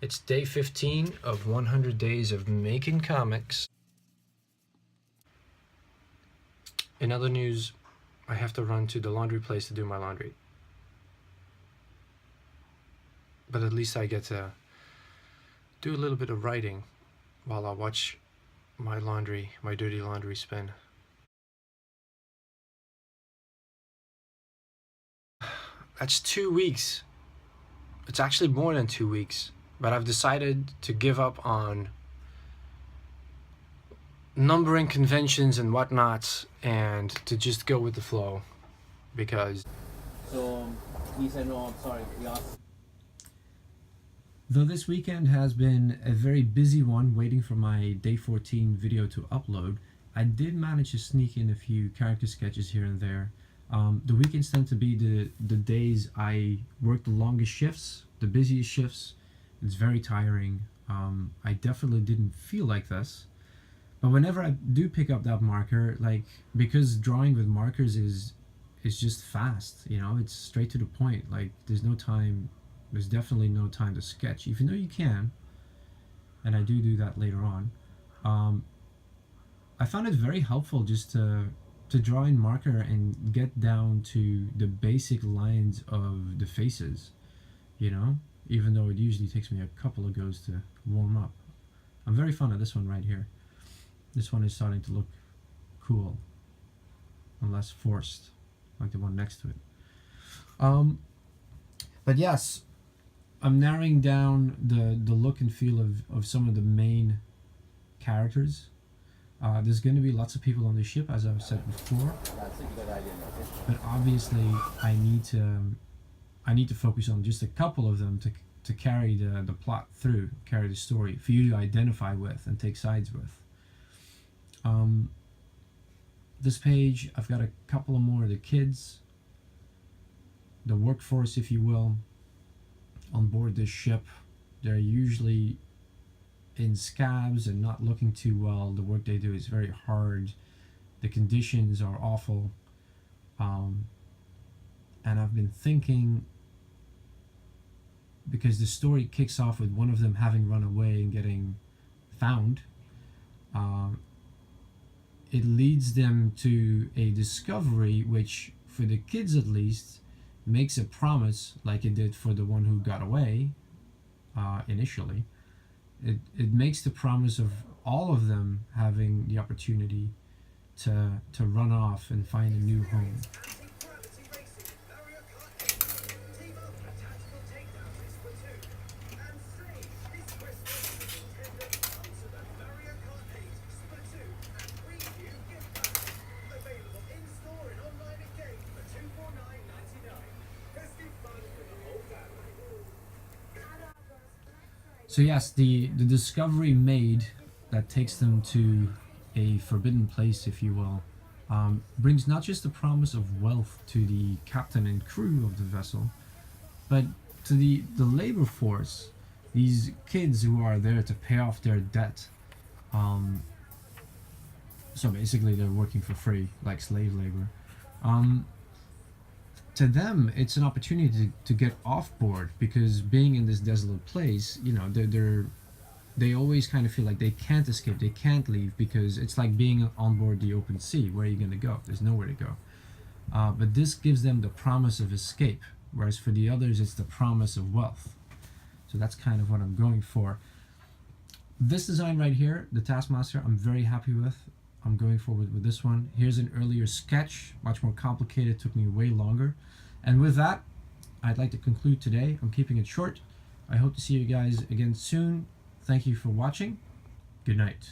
It's day 15 of 100 days of making comics. In other news, I have to run to the laundry place to do my laundry. But at least I get to do a little bit of writing while I watch my dirty laundry spin. That's 2 weeks. It's actually more than 2 weeks. But I've decided to give up on numbering conventions and whatnot and to just go with the flow because... So he said, no, I'm sorry. We asked. Though this weekend has been a very busy one waiting for my day 14 video to upload, I did manage to sneak in a few character sketches here and there. The weekends tend to be the days I work the longest shifts, the busiest shifts. It's very tiring. I definitely didn't feel like this. But whenever I do pick up that marker, like, because drawing with markers is just fast, you know, it's straight to the point. Like, there's definitely no time to sketch, even though you can, and I do that later on. I found it very helpful just to draw in marker and get down to the basic lines of the faces, you know, even though it usually takes me a couple of goes to warm up. I'm very fond of this one right here. This one is starting to look cool and less forced, like the one next to it. But yes, I'm narrowing down the look and feel of some of the main characters. There's going to be lots of people on the ship, as I've said before. That's a good idea. But obviously, I need to focus on just a couple of them to carry the plot through, carry the story, for you to identify with and take sides with. This page, I've got a couple of more of the kids, the workforce, if you will, on board this ship. They're usually in scabs and not looking too well. The work they do is very hard. The conditions are awful. And I've been thinking, because the story kicks off with one of them having run away and getting found, it leads them to a discovery which, for the kids at least, makes a promise, like it did for the one who got away initially. It makes the promise of all of them having the opportunity to run off and find a new home. So yes, the discovery made that takes them to a forbidden place, if you will, brings not just the promise of wealth to the captain and crew of the vessel, but to the labor force, these kids who are there to pay off their debt. So basically they're working for free, like slave labor. To them, it's an opportunity to get off board, because being in this desolate place, you know, they always kind of feel like they can't escape, they can't leave, because it's like being on board the open sea. Where are you going to go? There's nowhere to go. But this gives them the promise of escape, whereas for the others, it's the promise of wealth. So that's kind of what I'm going for. This design right here, the Taskmaster, I'm very happy with. I'm going forward with this one. Here's an earlier sketch, much more complicated, took me way longer. And with that, I'd like to conclude today. I'm keeping it short. I hope to see you guys again soon. Thank you for watching. Good night.